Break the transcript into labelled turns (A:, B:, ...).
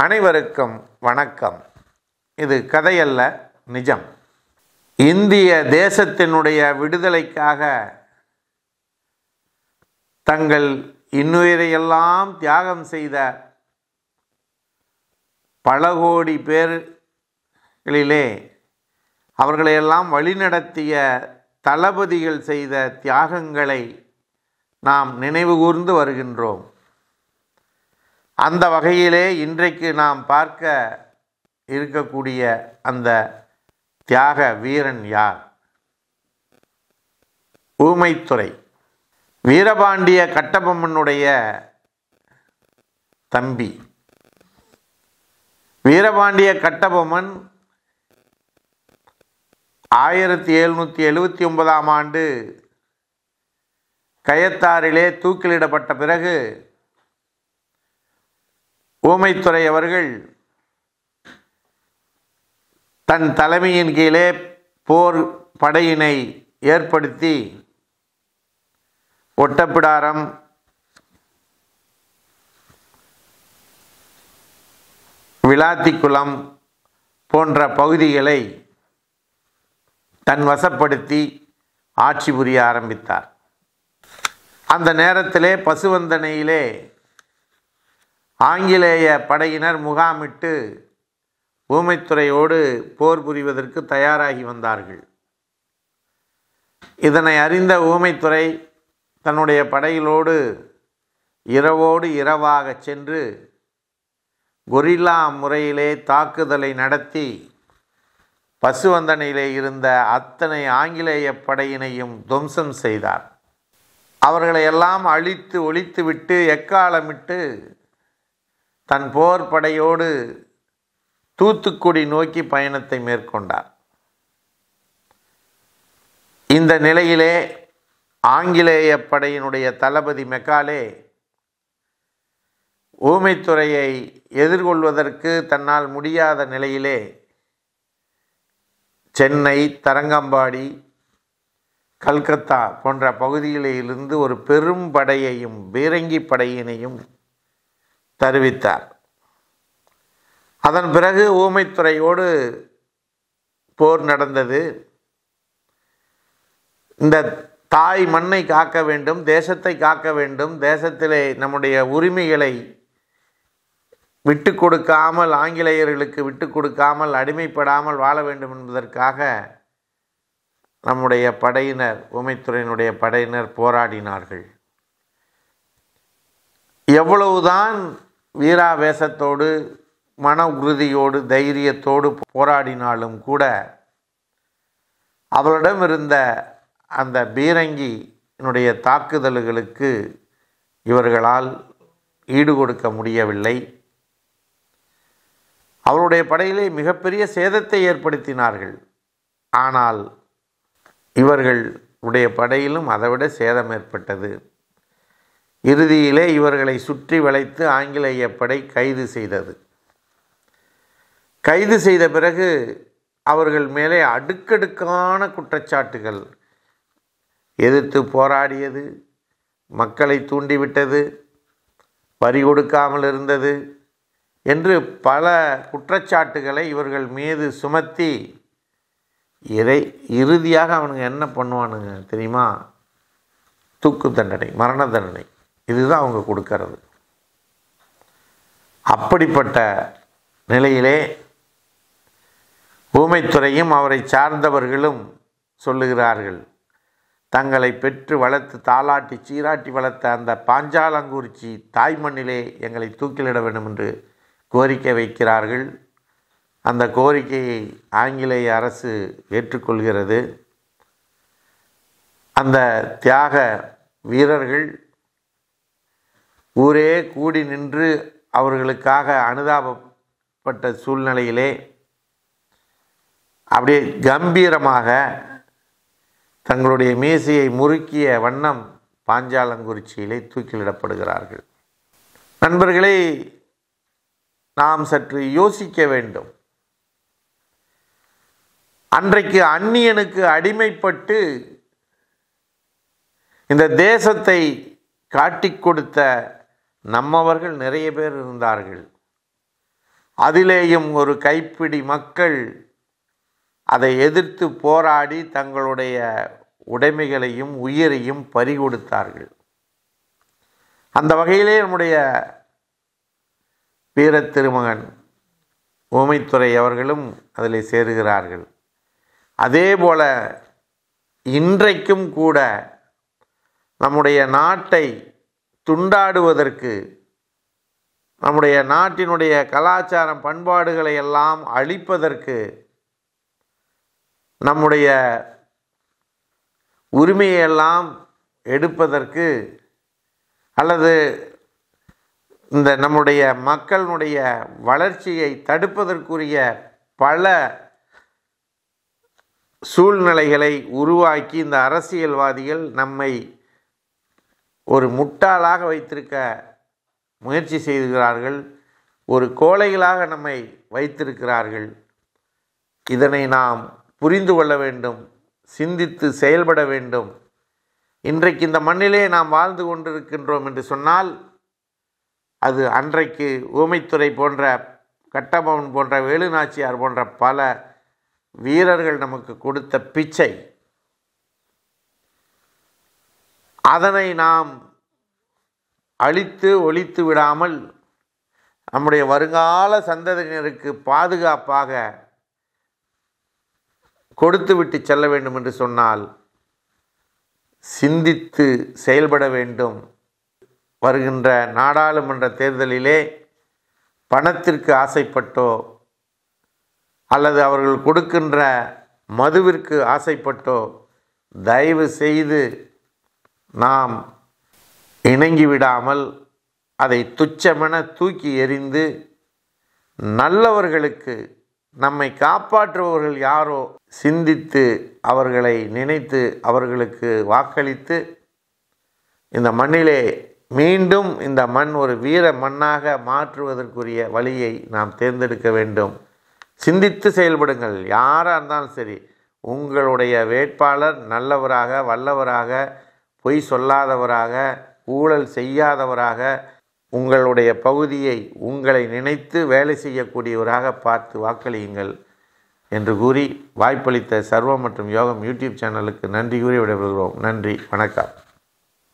A: அனைவருக்கும் வணக்கம். இது கதையல்ல, நிஜம். இந்திய தேசத்தினுடைய விடுதலைக்காக தங்கள் இன்னுயிரையெல்லாம் தியாகம் செய்த பல கோடி பேர்களிலே அவர்களையெல்லாம் வழிநடத்திய தளபதிகள் செய்த தியாகங்களை நாம் நினைவுகூர்ந்து வருகின்றோம். அந்த வகையிலே இன்றைக்கு நாம் பார்க்க இருக்கக்கூடிய அந்த தியாக வீரன் யார்? ஊமைத்துரை. வீரபாண்டிய கட்டபொம்மனுடைய தம்பி. வீரபாண்டிய கட்டபொம்மன் 1779ஆம் ஆண்டு கயத்தாறிலே தூக்கிலிடப்பட்ட பிறகு ஊமைத்துரை அவர்கள் தன் தலைமையின் கீழே போர் படையினை ஏற்படுத்தி ஒட்டப்பிடாரம், விளாத்திக்குளம் போன்ற பகுதிகளை தன் வசப்படுத்தி ஆட்சி புரிய ஆரம்பித்தார். அந்த நேரத்திலே பசுவந்தனையிலே ஆங்கிலேய படையினர் முகாமிட்டு ஊமைத்துரையோடு போர் புரிவதற்கு தயாராகி வந்தார்கள். இதனை அறிந்த ஊமைத்துரை தன்னுடைய படைகளோடு இரவோடு இரவாக சென்று கொரில்லா முறையிலே தாக்குதலை நடத்தி பசுவந்தனையிலே இருந்த அத்தனை ஆங்கிலேய படையினையும் துவம்சம் செய்தார். அவர்களை எல்லாம் அழித்து ஒழித்துவிட்டு எக்காலமிட்டு தன் போர் படையோடு தூத்துக்குடி நோக்கி பயணத்தை மேற்கொண்டார். இந்த நிலையிலே ஆங்கிலேய படையினுடைய தளபதி மெக்காலே ஊமைத்துரையை எதிர்கொள்வதற்கு தன்னால் முடியாத நிலையிலே சென்னை, தரங்கம்பாடி, கல்கத்தா போன்ற பகுதிகளிலிருந்து ஒரு பெரும் படையையும் பீரங்கி படையினையும் தருவித்தார். அதன் பிறகு ஊமைத்துரையோடு போர் நடந்தது. இந்த தாய் மண்ணை காக்க வேண்டும், தேசத்தை காக்க வேண்டும், தேசத்திலே நம்முடைய உரிமைகளை விட்டு கொடுக்காமல், ஆங்கிலேயர்களுக்கு விட்டு கொடுக்காமல், அடிமைப்படாமல் வாழ வேண்டும் என்பதற்காக நம்முடைய படையினர், ஊமைத்துரையினுடைய படையினர் போராடினார்கள். எவ்வளவுதான் வீராவேசத்தோடு, மன உறுதியோடு, தைரியத்தோடு போராடினாலும் கூட அவளிடம் இருந்த அந்த பீரங்கியினுடைய தாக்குதல்களுக்கு இவர்களால் ஈடு கொடுக்க முடியவில்லை. அவருடைய படையிலே மிகப்பெரிய சேதத்தை ஏற்படுத்தினார்கள். ஆனால் இவர்களுடைய படையிலும் அதைவிட சேதம் ஏற்பட்டது. இறுதியிலே இவர்களை சுற்றி வளைத்து ஆங்கிலேய படை கைது செய்தது. கைது செய்த பிறகு அவர்கள் மேலே அடுக்கடுக்கான குற்றச்சாட்டுகள், எதிர்த்து போராடியது, மக்களை தூண்டிவிட்டது, வரி கொடுக்காமல் இருந்தது என்று பல குற்றச்சாட்டுகளை இவர்கள் மீது சுமத்தி இறுதியாக அவனுங்க என்ன பண்ணுவானுங்க தெரியுமா? தூக்கு தண்டனை, மரண தண்டனை, இதுதான் அவங்க கொடுக்கறது. அப்படிப்பட்ட நிலையிலே ஊமைத்துரையும் அவரை சார்ந்தவர்களும் சொல்லுகிறார்கள், தங்களை பெற்று வளர்த்து தாலாட்டி சீராட்டி வளர்த்த அந்த பாஞ்சாலங்குறிச்சி தாய்மண்ணிலே எங்களை தூக்கிலிட வேண்டும் என்று கோரிக்கை வைக்கிறார்கள். அந்த கோரிக்கையை ஆங்கிலேய அரசு ஏற்றுக்கொள்கிறது. அந்த தியாக வீரர்கள் ஊரே கூடி நின்று அவர்களுக்காக அனுதாபப்பட்ட சூழ்நிலையிலே அப்படியே கம்பீரமாக தங்களுடைய மீசையை முறுக்கிய வண்ணம் பாஞ்சாலங்குறிச்சியிலே தூக்கிலிடப்படுகிறார்கள். நண்பர்களே, நாம் சற்று யோசிக்க வேண்டும். அன்றைக்கு அந்நியனுக்கு அடிமைப்பட்டு இந்த தேசத்தை காட்டிக் கொடுத்த நம்மவர்கள் நிறைய பேர் இருந்தார்கள். அதிலேயும் ஒரு கைப்பிடி மக்கள் அதை எதிர்த்து போராடி தங்களுடைய உடைமைகளையும் உயிரையும் பறிகொடுத்தார்கள். அந்த வகையிலே நம்முடைய வீரத் திருமகன் ஊமைத்துரை அவர்களும் அதில் சேருகிறார்கள். அதேபோல இன்றைக்கும் கூட நம்முடைய நாட்டை துண்டாடுவதற்கு, நம்முடைய நாட்டினுடைய கலாச்சாரம் பண்பாடுகளை எல்லாம் அழிப்பதற்கு, நம்முடைய உரிமையெல்லாம் எடுப்பதற்கு, அல்லது இந்த நம்முடைய மக்களுடைய வளர்ச்சியை தடுப்பதற்குரிய பல சூழ்நிலைகளை உருவாக்கி இந்த அரசியல்வாதிகள் நம்மை ஒரு முட்டாளாக வைத்திருக்க முயற்சி செய்கிறார்கள். ஒரு கோழைகளாக நம்மை வைத்திருக்கிறார்கள். இதனை நாம் புரிந்து கொள்ள வேண்டும், சிந்தித்து செயல்பட வேண்டும். இன்றைக்கு இந்த மண்ணிலே நாம் வாழ்ந்து கொண்டிருக்கின்றோம் என்று சொன்னால் அது அன்றைக்கு ஊமைத்துரை போன்ற, கட்டபொம்மன் போன்ற, வேலுநாச்சியார் போன்ற பல வீரர்கள் நமக்கு கொடுத்த பிச்சை. அதனை நாம் அழித்து ஒழித்து விடாமல் நம்முடைய வருங்கால சந்ததியினருக்கு பாதுகாப்பாக கொடுத்து விட்டு செல்ல வேண்டும் என்று சொன்னால் சிந்தித்து செயல்பட வேண்டும். வருகின்ற நாடாளுமன்ற தேர்தலிலே பணத்திற்கு ஆசைப்பட்டோ அல்லது அவர்கள் கொடுக்கின்ற மதுவிற்கு ஆசைப்பட்டோ தயவு செய்து நாம் இணங்கிவிடாமல் அதை துச்சமென தூக்கி எறிந்து நல்லவர்களுக்கு, நம்மை காப்பாற்றுபவர்கள் யாரோ சிந்தித்து அவர்களை நினைத்து அவர்களுக்கு வாக்களித்து இந்த மண்ணிலே மீண்டும் இந்த மண் ஒரு வீர மண்ணாக மாற்றுவதற்குரிய வழியை நாம் தேர்ந்தெடுக்க வேண்டும். சிந்தித்து செயல்படுங்கள். யாராக இருந்தாலும் சரி, உங்களுடைய வேட்பாளர் நல்லவராக, வல்லவராக, பொய் சொல்லாதவராக, ஊழல் செய்யாதவராக, உங்களுடைய பகுதியை உங்களை நினைத்து வேலை செய்யக்கூடியவராக பார்த்து வாக்களியுங்கள் என்று கூறி வாய்ப்பளித்த சர்வம் மற்றும் யோகம் யூடியூப் சேனலுக்கு நன்றி கூறி விடைபெறுகிறோம். நன்றி, வணக்கம்.